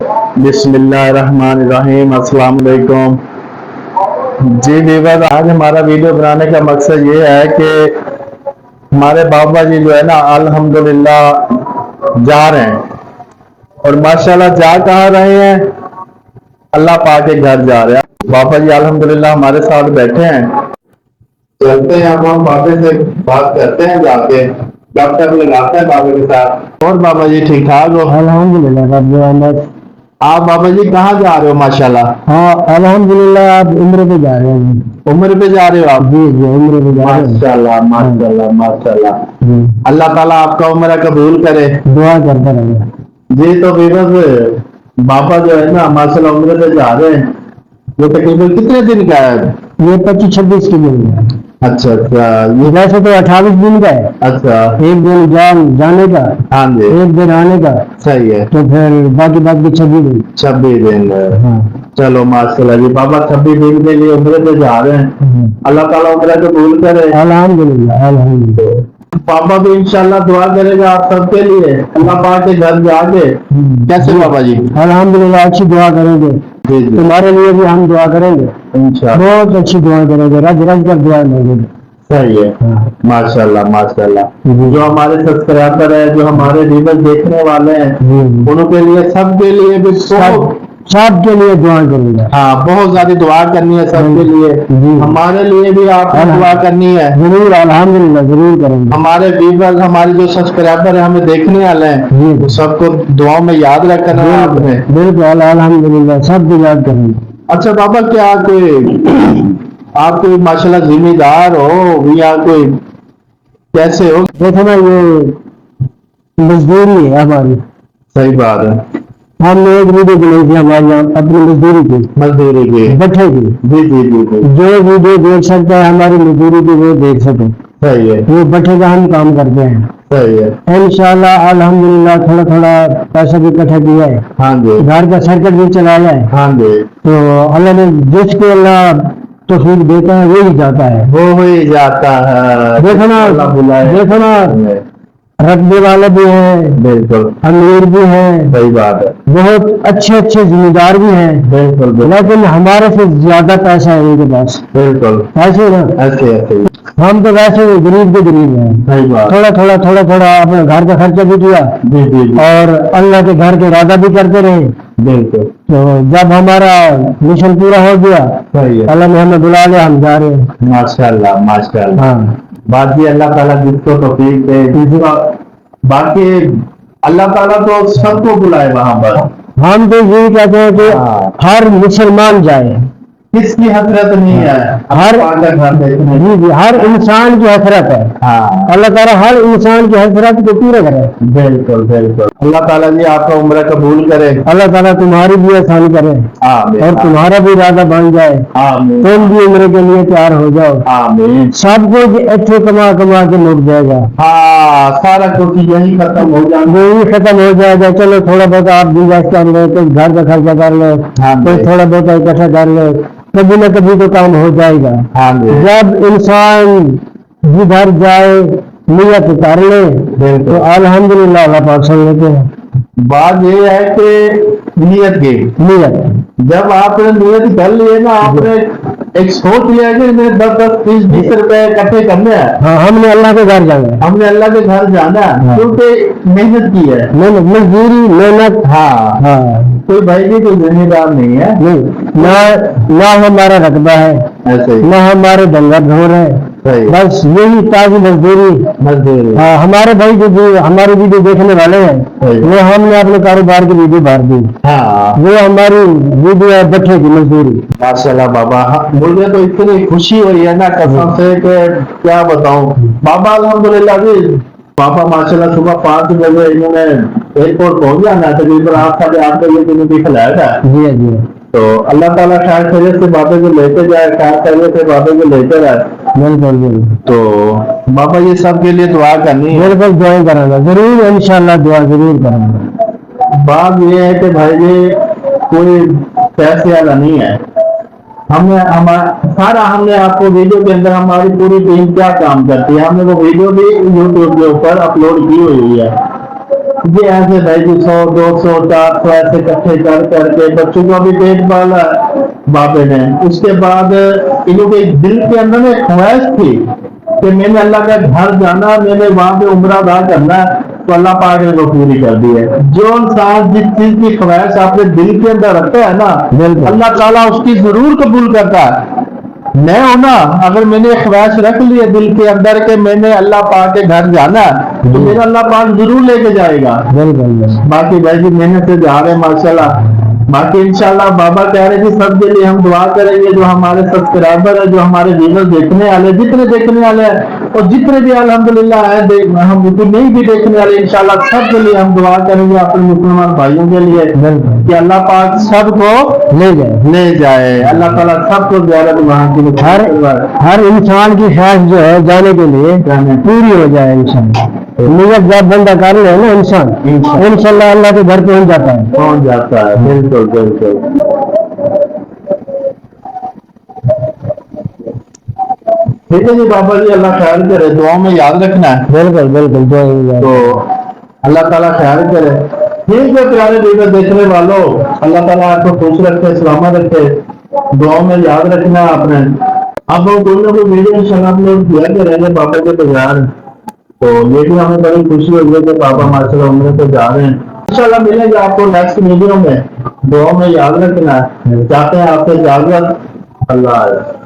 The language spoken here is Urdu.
بسم اللہ الرحمن الرحیم، السلام علیکم جی ویور۔ آج ہمارا ویڈیو بنانے کا مقصد یہ ہے کہ ہمارے بابا جی جو ہے نا الحمدللہ جا رہے ہیں، اور ماشاءاللہ جا کہاں رہے ہیں؟ اللہ پاک کے گھر جا رہے ہیں۔ بابا جی الحمدللہ ہمارے ساتھ بیٹھے ہیں، چلتے ہیں اب ہم بابے سے بات کرتے ہیں، جا کے ڈاکٹر لگاتے ہیں بابے کے ساتھ۔ اور بابا جی ٹھیک ٹھاک ہو؟ الحمدللہ رب العالمین۔ آپ بابا جی کہاں جا رہے ہو؟ ماشاءاللہ ہاں الحمدللہ، آپ عمرے پہ جا رہے ہیں؟ عمر پہ جا رہے ہو آپ؟ جی جی عمرے پہ جا رہے ہیں۔ ماشاءاللہ ماشاءاللہ ماشاءاللہ، جی اللہ تعالیٰ آپ کا عمرہ قبول کرے، دعا کرتا رہے۔ جی تو ویورز بابا جو ہے نا ماشاءاللہ عمرے پہ جا رہے ہیں، یہ تقریباً کتنے دن کا ہے؟ یہ 25-26 کی دن ہے۔ اچھا اچھا، یہ ویسے تو 28 دن کا ہے، اچھا ایک دن جانے کا، ہاں جی ایک دن آنے کا، صحیح ہے، تو پھر باقی 26 دن۔ 26 دن ہے۔ ہاں چلو ماشاءاللہ جی، بابا 26 دن کے لیے عمرے پہ جا رہے ہیں، اللہ تعالیٰ عمرہ قبول کرے۔ الحمدللہ الحمدللہ۔ پاپا بھی انشاءاللہ دعا کرے گا آپ سب کے لیے، اللہ پاک کے گھر جا کے۔ کیسے بابا جی؟ الحمدللہ اچھی دعا کریں گے، جی جی تمہارے لیے بھی ہم دعا کریں گے، انشاءاللہ، بہت اچھی دعا کریں گے، رج رج کر دعا لیں گے۔ صحیح ہے، ماشاءاللہ ماشاءاللہ۔ جی جو ہمارے سبسکرائبر ہیں، جو ہمارے ویور دیکھنے والے ہیں، جی انہوں کے لیے سب کے لیے بھی سب کے لیے دعا کروں گا۔ ہاں بہت زیادہ دعا کرنی ہے سب کے لیے، جی ہمارے لیے بھی آپ کو دعا کرنی ہے۔ ضرور الحمدللہ ضرور کریں گے۔ ہمارے ویور، ہمارے جو سبسکرائبر ہیں، ہمیں دیکھنے والے ہیں، جی وہ سب کو دعاؤں میں یاد رکھنا ہے آپ نے۔ بالکل الحمدللہ سب کو یاد کریں گے۔ اچھا بابا، کیا آپ کوئی ماشاءاللہ ذمہ دار ہو یا کوئی کیسے ہو؟ دیکھو نا، یہ مزدوری ہے ہماری، صحیح بات ہے، ہم نے ایک ویڈیو بنائی تھی ہماری اپنی مزدوری کی، مزدوری کی، بٹھے کی۔ جی جی جی جی، جو ویڈیو دیکھ سکتا ہے ہماری مزدوری کی وہ دیکھ سکے، صحیح ہے وہ بٹھے کا ہم کام کرتے ہیں۔ صحیح ہے، انشاءاللہ الحمدللہ تھوڑا تھوڑا پیسہ بھی اکٹھا کیا ہے، ہاں جی گھر کا سرکٹ بھی چلایا ہے، ہاں جی، تو اللہ نے جس کو اللہ توفیق دیتا ہے وہی جاتا ہے۔ وہ ہی جاتا ہے، دیکھو نا، اللہ بلائے، دیکھو نا، رقبے والے بھی ہیں، بالکل امیر بھی ہیں، صحیح بات ہے، بہت اچھے اچھے ذمہ دار بھی ہیں، بالکل بالکل لیکن ہمارے سے زیادہ پیسہ ہے ان کے پاس، بالکل، ایسے نا، ایسے ایسے ہم تو ویسے غریب کے غریب ہیں، صحیح بات، تھوڑا تھوڑا تھوڑا تھوڑا اپنے گھر کا خرچہ بھی کیا جی جی جی، اور اللہ کے گھر کے ارادہ بھی کرتے رہے۔ بالکل تو جب ہمارا مشن پورا ہو گیا، صحیح ہے، اللہ نے ہمیں بلا لیا، ہم جا رہے ہیں۔ ماشاءاللہ ماشاءاللہ، ہاں بات یہ اللہ تعالیٰ جس کو توفیق دے، باقی اللہ تعالیٰ تو سب کو بلائے وہاں پر، ہم تو یہی کہتے ہیں کہ ہر مسلمان جائے، کس کی حسرت نہیں ہے، ہر پاک کا گھر دیکھنے جی جی ہر انسان کی حسرت ہے، ہاں اللہ تعالیٰ ہر انسان کی حسرت کو پورا کرے۔ بالکل بالکل، اللہ تعالیٰ جی آپ کا عمرہ قبول کرے، اللہ تعالیٰ تمہاری بھی آسانی کرے آمین اور تمہارا بھی ارادہ بن جائے، آمین تم بھی عمرے کے لیے تیار ہو جاؤ۔ آمین، سب کچھ اتنے کما کما کے لٹ جائے گا، ہاں سارا کچھ یہی ختم ہو جانا، یہی ختم ہو جائے گا۔ چلو تھوڑا بہت آپ گنجائش کر لو، کوئی گھر کا خرچہ کر لو، ہاں کوئی جی تھوڑا بہت اکٹھا کر لو، کبھی نہ کبھی تو کام ہو جائے گا۔ ہاں جی جب انسان جدھر جائے نیت کر لے بالکل، تو الحمدللہ اللہ پاک سن لیتے ہیں۔ بات یہ ہے کہ نیت کی، نیت جب آپ نے نیت کر لیے نا، آپ نے ایک سوچ لیا کہ میں 10-20 روپے اکٹھے کرنے ہیں، ہاں ہم نے اللہ کے گھر جانا ہے، ہم نے اللہ کے گھر جانا ہے، کیونکہ محنت کی ہے، مزدوری محنت، ہاں ہاں کوئی بھائی بھی کوئی ذمہ دار نہیں ہے، نہیں، نہ ہمارا رقبہ ہے، ایسے ہی نہ ہمارے ڈنگر ڈھور ہے، صحیح، بس یہی تازی مزدوری۔ مزدوری، ہاں ہمارے بھائی جو ہماری ویڈیو دیکھنے والے ہیں، صحیح، وہ ہم نے اپنے کاروبار کی ویڈیو بھر دی، ہاں وہ ہماری ویڈیو ہے بٹھے کی مزدوری۔ ماشاءاللہ بابا، مجھے تو اتنی خوشی ہوئی ہے نا قسم سے کہ کیا بتاؤں بابا، الحمدللہ جی پاپا ماشاءاللہ صبح 5 بجے انہوں نے ایئرپورٹ پہنچ جانا، تقریباً 8-8:30 بجے کی ان کی فلائٹ ہے، جی جی تو اللہ تعالیٰ خیر خیریت سے بابے کو لیتے جائے، خیر خیریت سے بابے کو لیتے رہے، بالکل بالکل تو بابا یہ سب کے لیے دعا کرنی ہے۔ بالکل دعائیں کریں گا ضرور، انشاءاللہ دعا ضرور کریں گا۔ بات یہ ہے کہ بھائی جی کوئی پیسے والا نہیں ہے، ہم نے ہم نے آپ کو ویڈیو کے اندر ہماری پوری ٹیم کیا کام کرتی ہے، ہم نے وہ ویڈیو بھی یوٹیوب کے اوپر اپلوڈ کی ہوئی ہے، یہ ایسے بھائی جی 100 200 400 ایسے اکٹھے کر کے بچوں کو بھی پیٹ پالا بابے نے. اس کے بعد انہوں کے دل کے اندر ایک خواہش تھی کہ میں نے اللہ کا گھر جانا, میں نے وہاں پہ عمرہ ادا کرنا ہے, تو اللہ پاک نے وہ پوری کر دی ہے. جو انسان جس چیز کی خواہش اپنے دل کے اندر رکھتا ہے نا, اللہ تعالیٰ اس کی ضرور قبول کرتا ہے. میں ہوں نا, اگر میں نے خواہش رکھ لی ہے دل کے اندر کہ میں نے اللہ پاک کے گھر جانا ہے, تو میرا اللہ پاک ضرور لے کے جائے گا. باقی بھائی جی محنت سے جا رہے ہیں ماشاءاللہ. باقی انشاءاللہ بابا کہہ رہے جی سب کے لیے ہم دعا کریں گے, جو ہمارے سبسکرائبر ہیں, جو ہمارے ویڈیو دیکھنے والے, جتنے دیکھنے والے ہیں اور جتنے بھی الحمدللہ ہیں, ہم نہیں بھی دیکھنے والے, انشاءاللہ سب کے لیے ہم دعا کریں گے اپنے مسلمان بھائیوں کے لیے کہ اللہ پاک سب کو لے جائے. اللہ تعالیٰ سب کو زیارت وہاں کی ہر انسان کی خواہش جو ہے جانے کے لیے پوری ہو جائے. انسان نیت جب بندہ کر لے نا انسان, انشاءاللہ اللہ کے گھر پہنچ جاتا ہے. بالکل بالکل. ٹھیک ہے جی بابا جی, اللہ خیال کرے, دعاؤں میں یاد رکھنا ہے. بالکل. تو اللہ تعالیٰ خیال کرے. ٹھیک ہے پیارے ویڈیو دیکھنے والوں, اللہ تعالیٰ آپ کو خوش رکھے, سلامت رکھے, دعاؤں میں یاد رکھنا ہے آپ نے. اب کوئی نہ کوئی ویڈیو انشاءاللہ ہم لوگ کیا کریں گے پاپا کے بغیر. تو یہ بھی ہمیں بڑی خوشی ہوئی ہے کہ پاپا ماشاءاللہ عمرے پہ جا رہے ہیں. انشاءاللہ ملیں گے آپ کو نیکسٹ ویڈیو میں. دعاؤں میں یاد رکھنا ہے. چاہتے ہیں آپ سے اجازت. اللہ حافظ.